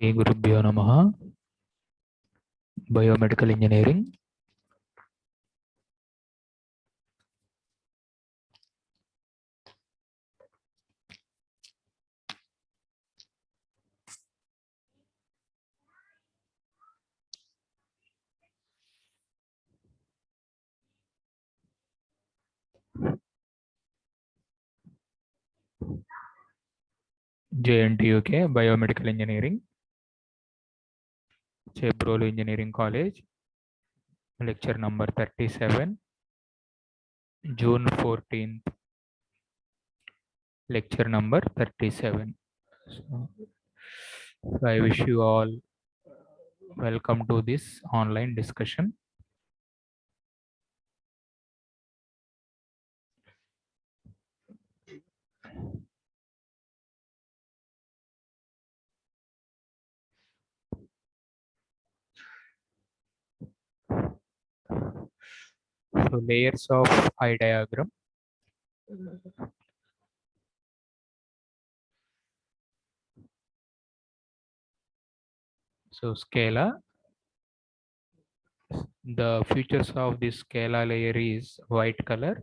Hey Gurubhyo Namaha. Biomedical engineering. JNTUK Biomedical Engineering. Chebrolu Engineering College. Lecture number 37. June 14th. Lecture number 37. So I wish you all welcome to this online discussion. So layers of eye diagram. So scala. The features of this scala layer is white color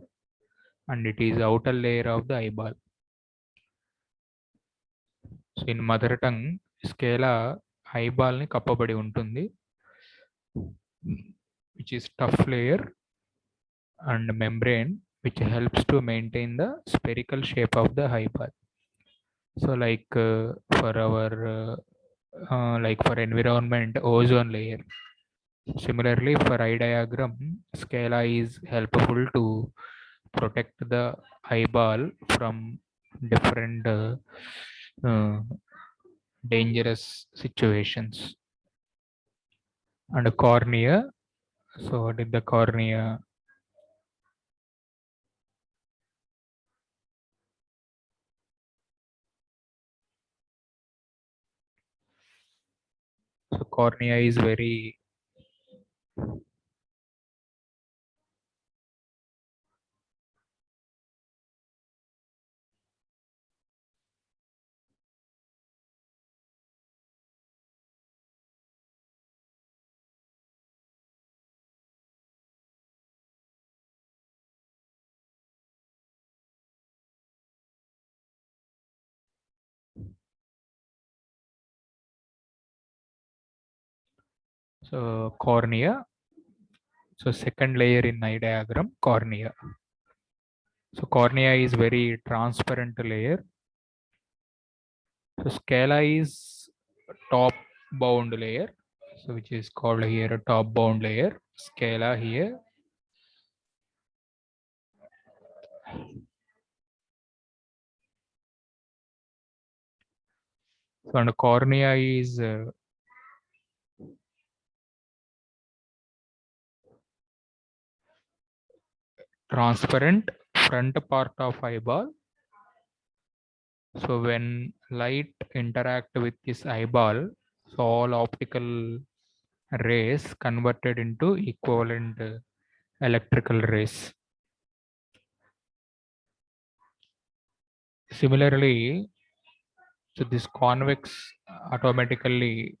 and it is outer layer of the eyeball. So in mother tongue, scala eyeball ni kappabadi untundi, which is tough layer and membrane which helps to maintain the spherical shape of the eyeball. So like for our like for environment, ozone layer. Similarly, for eye diagram, scala is helpful to protect the eyeball from different dangerous situations. And cornea. So what is the cornea? So cornea is very so cornea. So second layer in eye diagram, cornea. So cornea is very transparent layer. So scala is top bound layer, so which is called here a top bound layer. Scala here. So and cornea is transparent front part of eyeball. So when light interact with this eyeball, so all optical rays converted into equivalent electrical rays. Similarly, so this convex automatically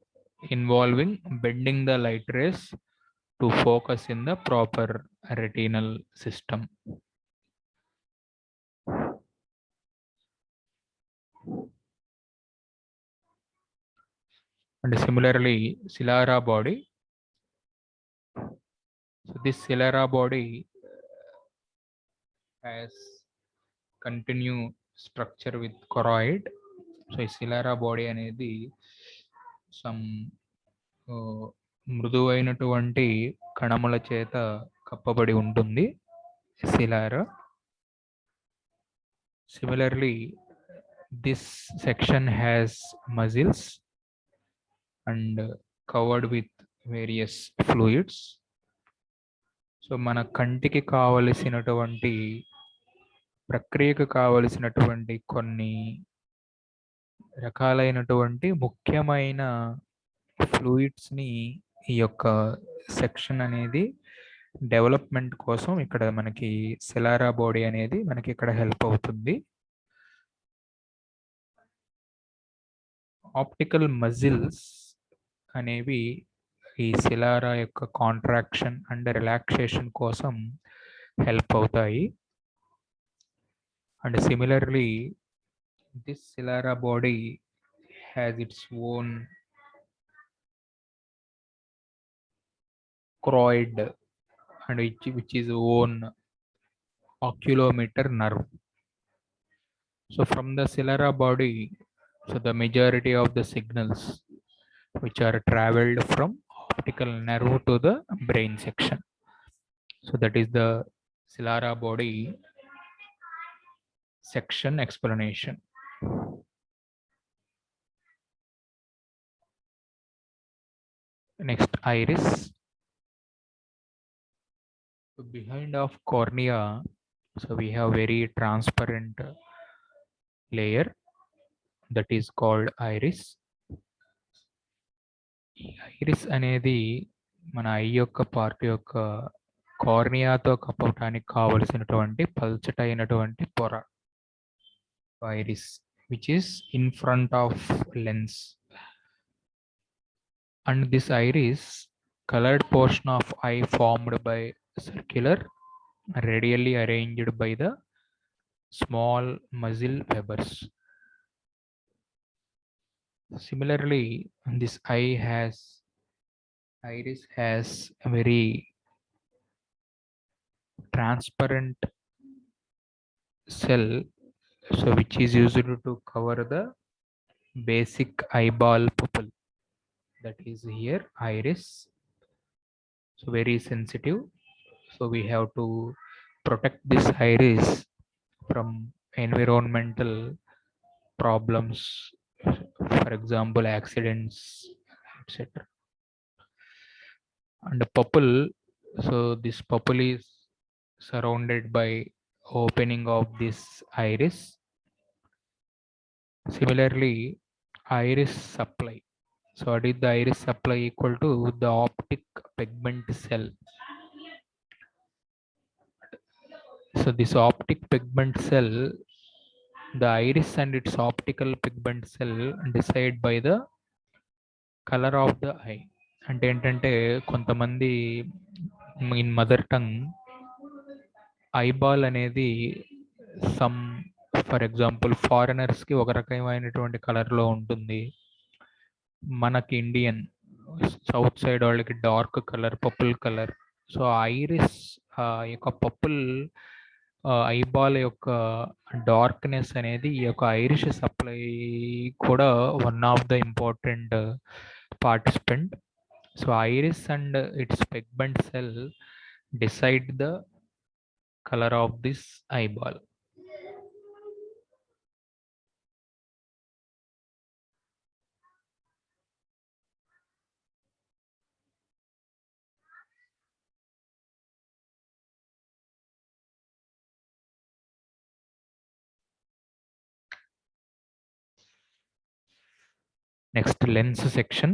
involving bending the light rays to focus in the proper retinal system. And similarly, sclera body. So this sclera body has continue structure with choroid. So sclera body అనేది some మృదువైనటువంటి కణముల చేత కప్పబడి ఉంటుంది sclera. Similarly, this section has muscles and covered with various fluids. So మన కంటికి కావలసినటువంటి ప్రక్రియకు కావలసినటువంటి కొన్ని రకాలైనటువంటి ముఖ్యమైన ఫ్లూయిడ్స్ని ఈ యొక్క సెక్షన్ అనేది డెవలప్మెంట్ కోసం ఇక్కడ మనకి సెలారా బాడీ అనేది మనకి ఇక్కడ హెల్ప్ అవుతుంది. ఆప్టికల్ మజిల్స్ అనేవి ఈ సిలారా యొక్క కాంట్రాక్షన్ అండ్ రిలాక్సేషన్ కోసం హెల్ప్ అవుతాయి. And similarly this ciliary body has its own choroid and which is own oculomotor nerve. So from the sclera body, so the majority of the signals which are traveled from optical nerve to the brain section. So that is the sclera body section explanation. Next, iris. So behind of cornea, so we have very transparent layer that is called iris. Iris అనేది మన I యొక్క part యొక్క కార్నియాతో కప్పటానికి కావలసినటువంటి పల్చటైనటువంటి పొర iris which is in front of lens. And this iris colored portion of eye formed by circular radially arranged by the small muscle fibers. Similarly, this iris has a very transparent cell, so which is used to cover the basic eyeball pupil, that is here iris. So very sensitive, so we have to protect this iris from environmental problems, for example accidents, etc. And the pupil, so this pupil is surrounded by opening of this iris. Similarly, iris supply, so what is the iris supply? Equal to the optic pigment cell. So this optic pigment cell, the iris and its optical pigment cell decide by the color of the eye. అంటే ఏంటంటే కొంతమంది in mother tongue eyeball అనేది some for example ఫారినర్స్కి ఒక రకమైనటువంటి కలర్లో ఉంటుంది, మనకి Indian south side వాళ్ళకి dark colour purple colour. So iris యొక్క పర్పుల్ ఐబాల్ యొక్క డార్క్నెస్ అనేది ఈ యొక్క ఐరిష్ సప్లై కూడా one of the important participant. So iris and it's pigment cell decide the colour of this eyeball. Next, lens section.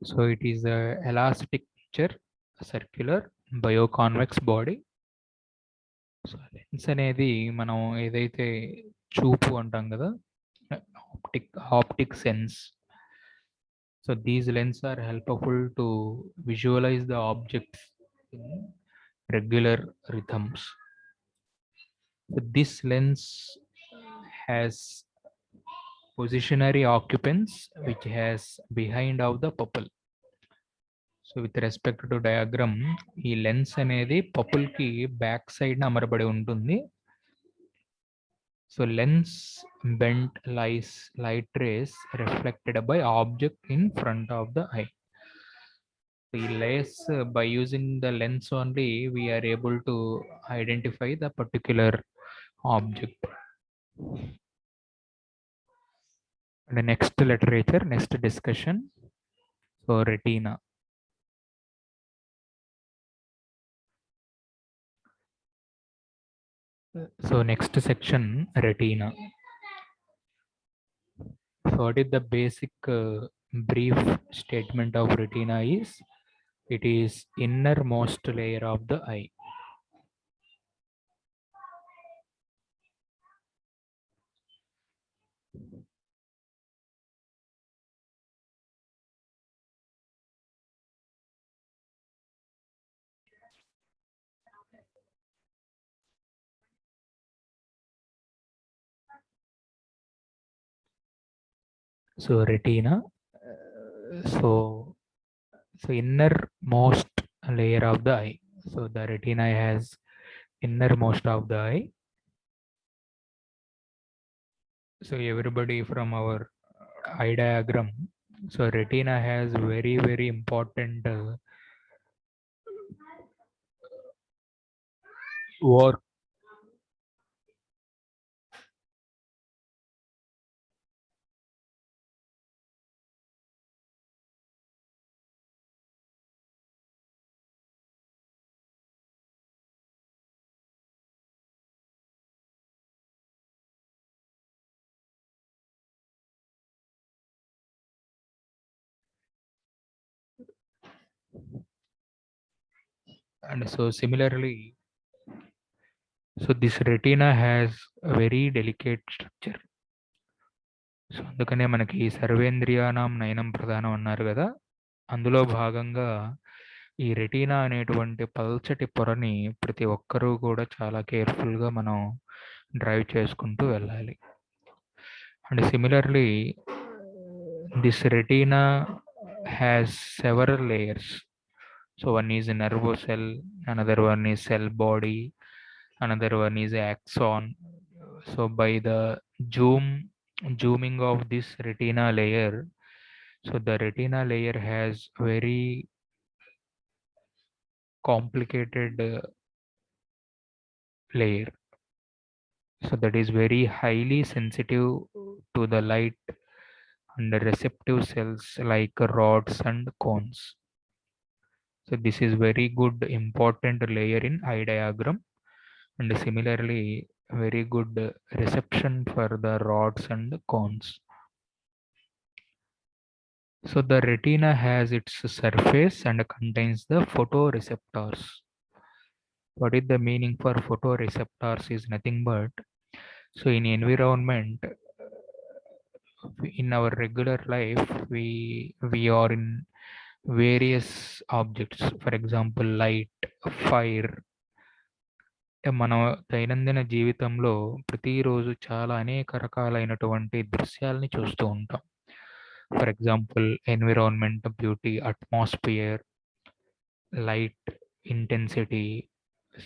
So it is a elastic nature, circular bioconvex body. So lens అనేది మనం ఏదైతే చూపు అంటాం కదా, optic sense. So these lens are helpful to visualize the objects in regular rhythms. This lens has positionary occupants which has behind of the pupil. So with respect to diagram, ఈ lens అనేది pupil కి back side అమరబడి ఉంటుంది. So lens bent light rays reflected by object in front of the eye. ఈ rays by using the lens only we are able to identify the particular object. And the next literature, next discussion, so retina. So next section, retina. So what is the basic brief statement of retina is, it is innermost layer of the eye. So retina, so innermost layer of the eye. So the retina has innermost of the eye. So everybody from our eye diagram. So retina has very important work. And so similarly, so this retina has a very delicate structure. So అందుకనే మనకి సర్వేంద్రియానాం నయనం ప్రధానం అన్నారు కదా. అందులో భాగంగా ఈ retina అనేటువంటి పల్చటి పొరని ప్రతి ఒక్కరూ కూడా చాలా కేర్ఫుల్గా మనం డ్రైవ్ చేసుకుంటూ వెళ్ళాలి. And similarly this retina has several layers. So one is a nervous cell, another one is cell body, another one is axon. So by the zooming of this retina layer, so the retina layer has very complicated layer. So that is very highly sensitive to the light and receptive cells like rods and cones. So this is very good important layer in eye diagram, and similarly very good reception for the rods and cones. So the retina has its surface and contains the photoreceptors. What is the meaning for photoreceptors is nothing but, so in environment, in our regular life, we are in various objects, for example light, fire. మన దైనందిన జీవితంలో ప్రతిరోజు చాలా అనేక రకాలైనటువంటి దృశ్యాలని చూస్తూ ఉంటాం. For example environment, beauty, atmosphere, light intensity.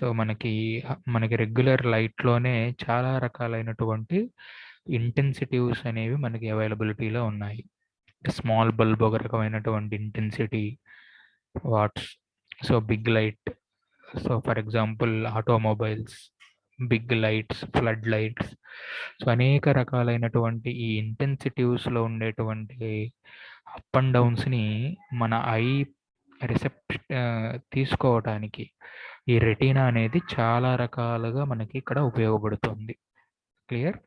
So మనకి రెగ్యులర్ లైట్లోనే చాలా రకాలైనటువంటి ఇంటెన్సిటివ్స్ అనేవి మనకి అవైలబిలిటీలో ఉన్నాయి. స్మాల్ బల్బ్ ఒక రకమైనటువంటి intensity watts. So big light, so for example automobiles, big lights, flood lights. So అనేక రకాలైనటువంటి ఈ ఇంటెన్సిటివ్స్లో ఉండేటువంటి అప్ అండ్ డౌన్స్ని మన ఐ తీసుకోవటానికి ఈ రెటీనా అనేది చాలా రకాలుగా మనకి ఇక్కడ ఉపయోగపడుతుంది. క్లియర్?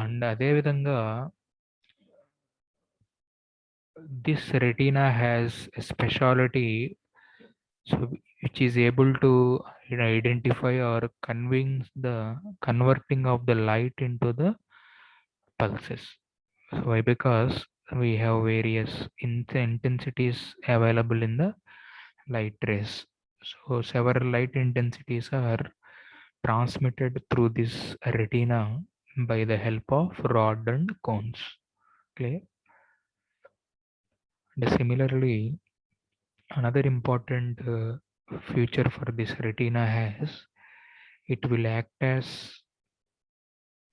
అండ్ అదేవిధంగా this retina has a specialty, so which is able to identify or converting of the light into the pulses. So why? Because we have various intensities available in the light rays. So several light intensities are transmitted through this retina by the help of rod and cones. Clear? And similarly, another important feature for this retina has, it will act as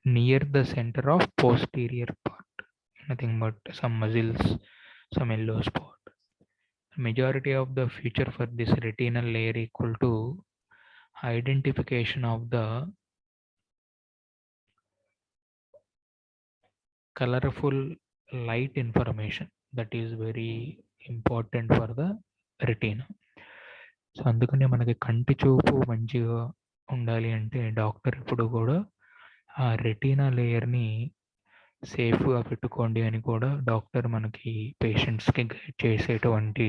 near the center of posterior part, nothing but some muscles, some yellow spot. Majority of the feature for this retinal layer equal to identification of the colorful light information that is very important for the retina. So అందుకనే మనకి కంటి చూపు మంచిగా ఉండాలి అంటే doctor ఎప్పుడు కూడా ఆ రెటీనా లేయర్ని సేఫ్గా పెట్టుకోండి అని కూడా డాక్టర్ మనకి పేషెంట్స్కి గైడ్ చేసేటువంటి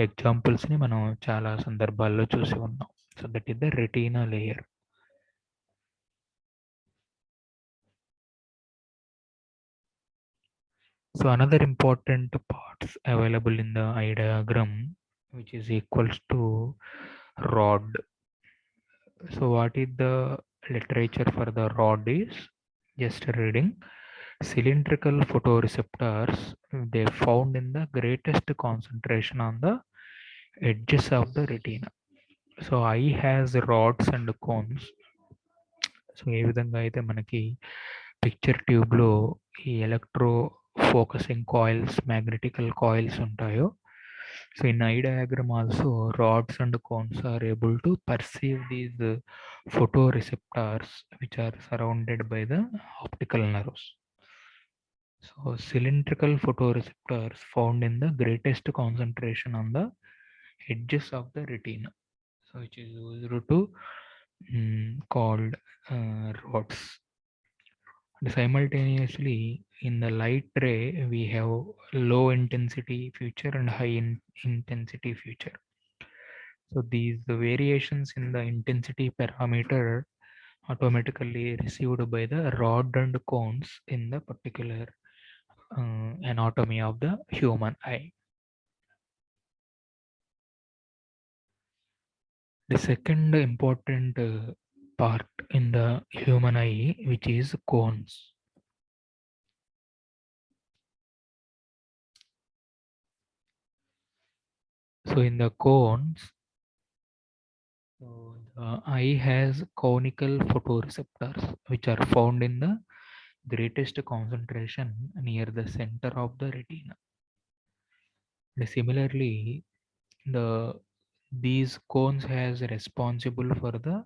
ఎగ్జాంపుల్స్ని మనం చాలా సందర్భాల్లో చూసి ఉన్నాం. So that is the retina layer. So another important parts available in the eye diagram, which is equals to rod. So what is the literature for the rod is just reading. Cylindrical photoreceptors, they found in the greatest concentration on the edges of the retina. So eye has rods and cones. So ఏ విధంగా అయితే మనకి picture ట్యూబ్లో ఈ electro focusing coils magnetical coils ఉంటాయో, so in eye diagram also rods and cones are able to perceive these photoreceptors which are surrounded by the optical nerves. So cylindrical photoreceptors found in the greatest concentration on the edges of the retina, so which is used to called rods. And simultaneously, in the light ray, we have low intensity feature and high intensity feature. So these the variations in the intensity parameter automatically received by the rod and cones in the particular anatomy of the human eye. The second important part in the human eye, which is cones. So in the cones, so the eye has conical photoreceptors which are found in the greatest concentration near the center of the retina. And similarly, these cones has responsible for the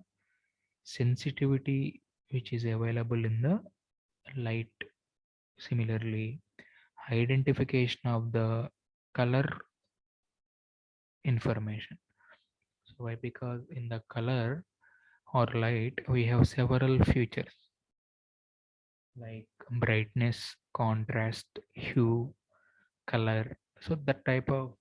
sensitivity which is available in the light. Similarly, identification of the color information. So why? Because in the color or light we have several features like brightness, contrast, hue, color. So that type of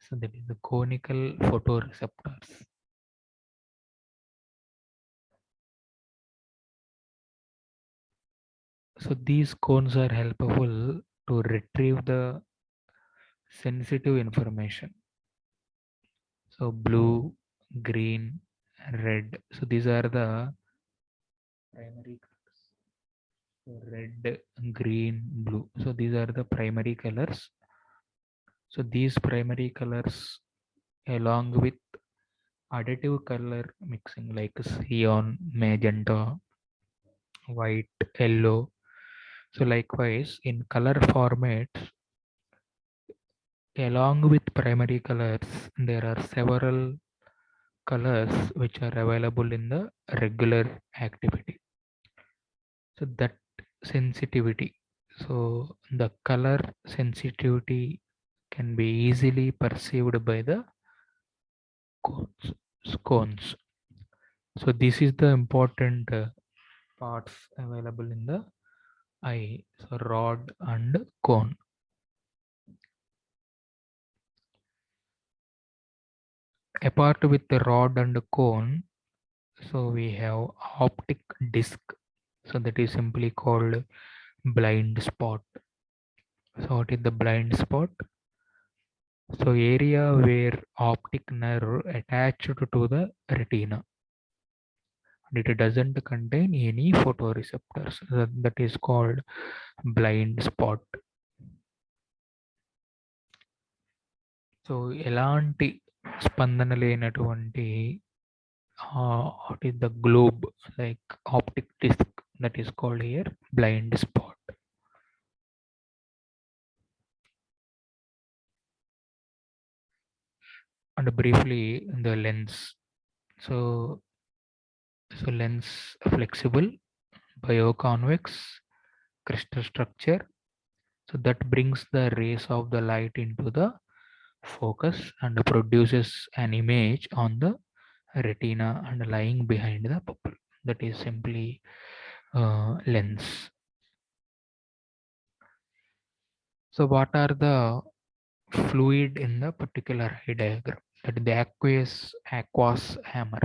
so that is the conical photoreceptors. So these cones are helpful to retrieve the sensitive information. So blue, green, red. So these are the primary colors. So red, green, blue. So these are the primary colors. So these primary colors along with additive color mixing like cyan, magenta, white, yellow. So likewise in color formats, along with primary colors, there are several colors which are available in the regular activity. So that sensitivity, so the color sensitivity can be easily perceived by the cones. So this is the important parts available in the eye, so rod and cone. Apart with the rod and cone, so we have optic disc, so that is simply called blind spot. So what is the blind spot? So area where optic nerve attached to the retina, and it doesn't contain any photoreceptors. That is called blind spot. So elanti spandana lenatuvanti what is the globe like optic disc, that is called here blind spot. And briefly the lens. So lens flexible, bioconvex, crystal structure, so that brings the rays of the light into the focus and produces an image on the retina and lying behind the pupil. That is simply lens. So what are the fluid in the particular eye diagram? That is the aqueous hammer.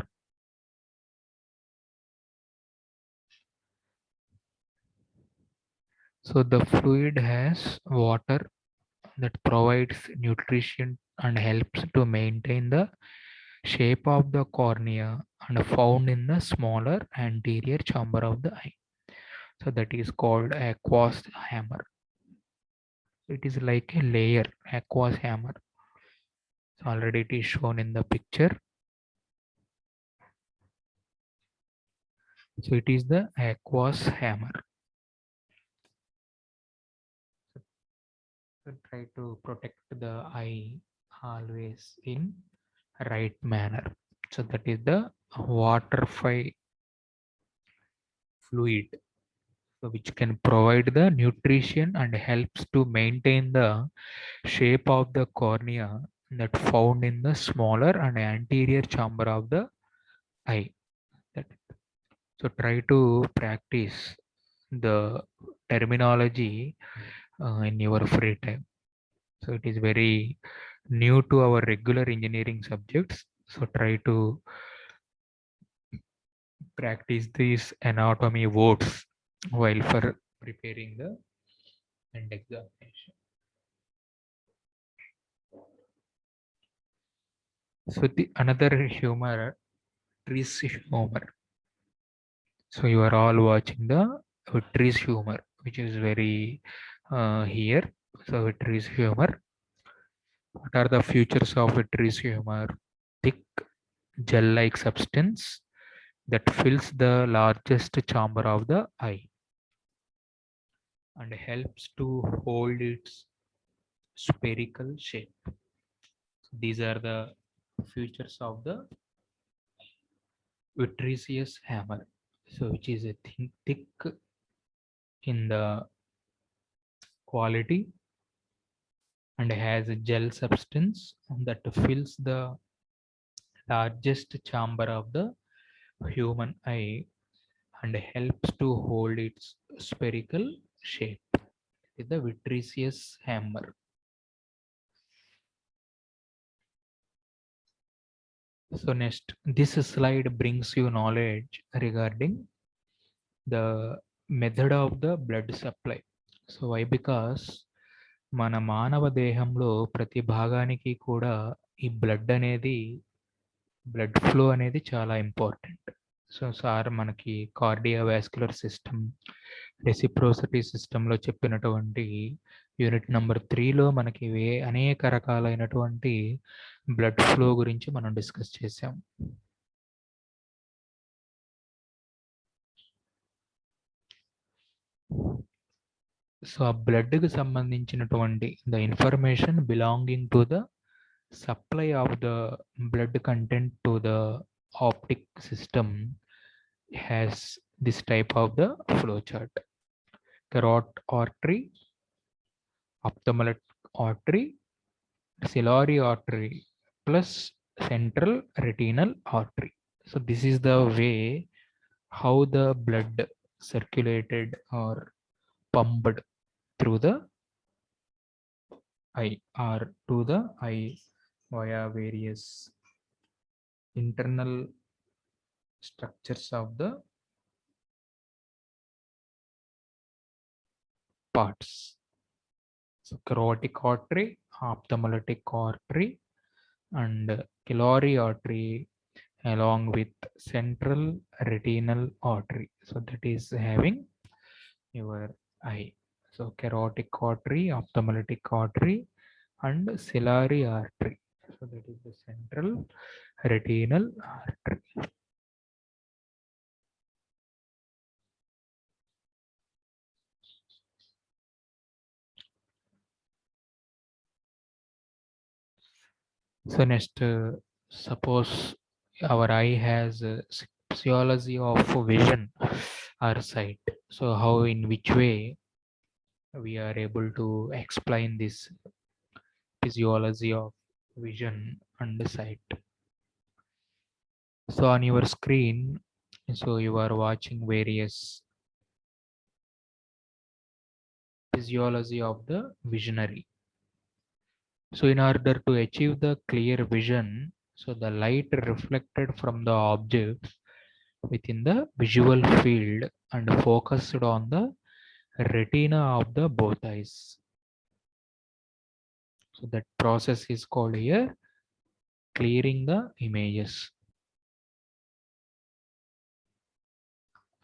So the fluid has water that provides nutrition and helps to maintain the shape of the cornea and found in the smaller anterior chamber of the eye. So that is called aqueous hammer. It is like a layer, aqueous hammer. So already it is shown in the picture. So it is the aqueous hammer. So try to protect the eye always in right manner. So that is the water-free fluid, so which can provide the nutrition and helps to maintain the shape of the cornea that found in the smaller and anterior chamber of the eye. So try to practice the terminology in your free time. So it is very new to our regular engineering subjects. So try to practice these anatomy words while for preparing the end examination. So the another humor is humor. So you are all watching the Vitre's humor, which is very here. So Vitre's humor. What are the features of Vitre's humor? Thick gel-like substance that fills the largest chamber of the eye and helps to hold its spherical shape. These are the features of the vitreous hammer. So which is a thick in the quality and has a gel substance that fills the largest chamber of the human eye and helps to hold its spherical shape. It is the vitreous hammer. So next, this slide brings you knowledge regarding the method of the blood supply. So why? Because మన మానవ దేహంలో ప్రతి భాగానికి కూడా ఈ blood flow అనేది చాలా important. So sir మనకి కార్డియోవాస్క్యులర్ సిస్టమ్, రెసిప్రోసిటీ సిస్టంలో చెప్పినటువంటి యూనిట్ నెంబర్ 3లో మనకి అనేక రకాలైనటువంటి బ్లడ్ ఫ్లో గురించి మనం డిస్కస్ చేసాం. సో ఆ బ్లడ్కి సంబంధించినటువంటి the information belonging to the supply of the blood content to the optic system has this type of the flow chart. Carotid artery, ophthalmic artery, ciliary artery plus central retinal artery. So this is the way how the blood circulated or pumped through the eye or to the eye via various internal structures of the parts. So carotid artery, ophthalmic artery, and ciliary artery along with central retinal artery. So that is having your eye. So carotid artery, ophthalmic artery, and ciliary artery. So that is the central retinal artery. So next, suppose our eye has a physiology of vision or sight. So how, in which way we are able to explain this physiology of vision and sight? So on your screen, so you are watching various physiology of the visionary. So in order to achieve the clear vision, so the light reflected from the objects within the visual field and focused on the retina of the both eyes. So that process is called here clearing the images.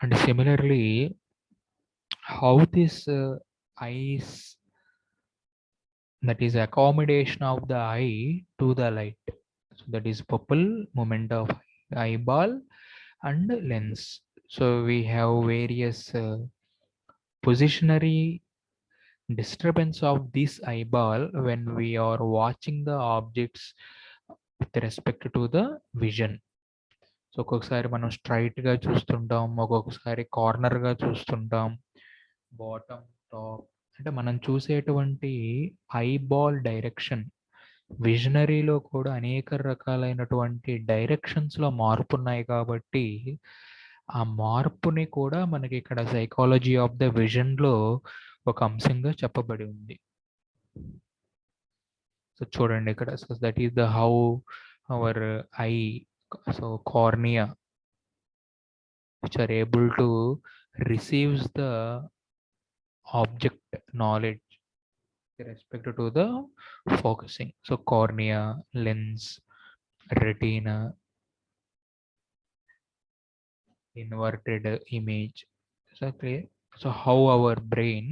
And similarly, how this eyes, that is accommodation of the eye to the light. So that is pupil, movement of eyeball and lens. So we have various positionary disturbance of this eyeball when we are watching the objects with respect to the vision. So ఒక్కొక్కసారి మనం స్ట్రైట్గా చూస్తుంటాం, ఒక్కొక్కసారి కార్నర్గా చూస్తుంటాం, bottom top. అంటే మనం చూసేటువంటి eyeball direction విజనరీలో కూడా అనేక రకాలైనటువంటి డైరెక్షన్స్లో మార్పు ఉన్నాయి కాబట్టి ఆ మార్పుని కూడా మనకి ఇక్కడ సైకాలజీ ఆఫ్ ద విజన్లో ఒక అంశంగా చెప్పబడి ఉంది. సో చూడండి ఇక్కడ, so that is the how our I, so cornea which are able to receives the object knowledge with respect to the focusing. So cornea, lens, retina, inverted image. So clear? So how our brain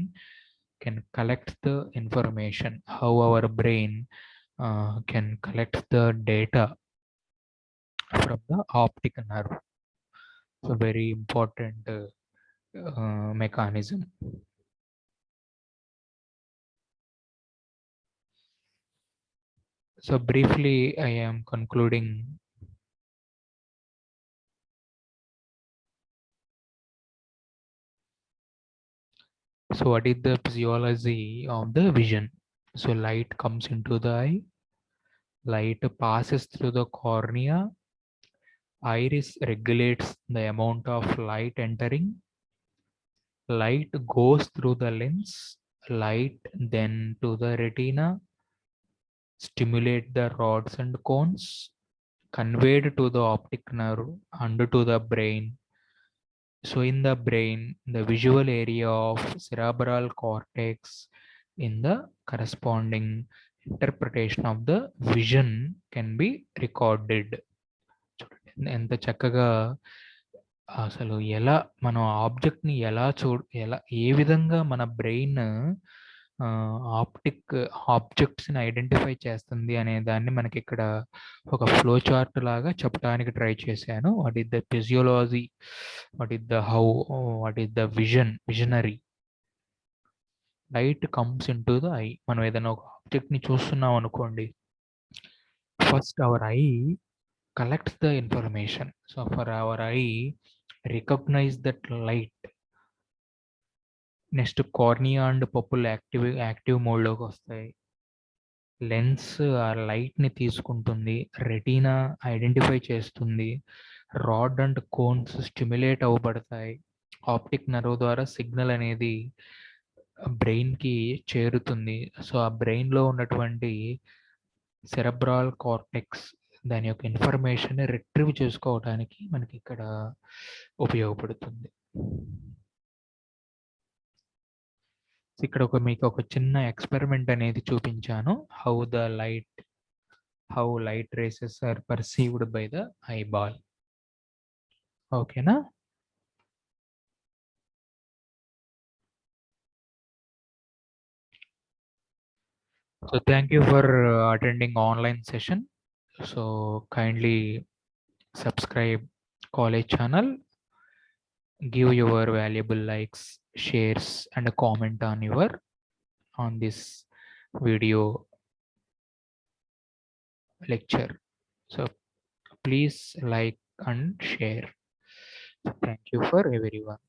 can collect the information, how our brain can collect the data from the optic nerve. So very important mechanism. So briefly, I am concluding. So what is the physiology of the vision? So light comes into the eye, light passes through the cornea, iris regulates the amount of light entering, light goes through the lens, light then to the retina, stimulate the rods and cones, conveyed to the optic nerve and to the brain. So in the brain, the visual area of cerebral cortex in the corresponding interpretation of the vision can be recorded. చూడండి ఎంత చక్కగా అసలు ఎలా మనం ఆబ్జెక్ట్ని ఎలా ఏ విధంగా మన brain optic ఆబ్జెక్ట్స్ని identify చేస్తుంది అనే దాన్ని మనకి ఇక్కడ ఒక ఫ్లో చార్ట్ లాగా చెప్పడానికి ట్రై చేశాను. What is the physiology, what is the how, what is the visionary. Light comes in to the eye. మనం ఏదైనా ఒక ఆబ్జెక్ట్ని చూస్తున్నాం అనుకోండి, first our eye collects the information. So for our eye recognize that light. Next cornea and pupil active మోడ్లోకి వస్తాయి. Lens ఆ లైట్ని తీసుకుంటుంది, రెటీనా ఐడెంటిఫై చేస్తుంది, రాడ్ అండ్ కోన్స్ స్టిమ్యులేట్ అవ్వబడతాయి, ఆప్టిక్ నర్వ్ ద్వారా సిగ్నల్ అనేది బ్రెయిన్కి చేరుతుంది. సో ఆ బ్రెయిన్లో ఉన్నటువంటి సెరెబ్రల్ కార్టెక్స్ దాని యొక్క ఇన్ఫర్మేషన్ రిట్రీవ్ చేసుకోవడానికి మనకి ఇక్కడ ఉపయోగపడుతుంది. ఇక్కడ మీకు ఒక చిన్న ఎక్స్పెరిమెంట్ అనేది చూపించాను. How light rays are perceived by the eyeball. ఓకేనా? So thank you for attending online session. So kindly subscribe college channel, give your valuable likes, shares and a comment on this video lecture. So please like and share. Thank you for everyone.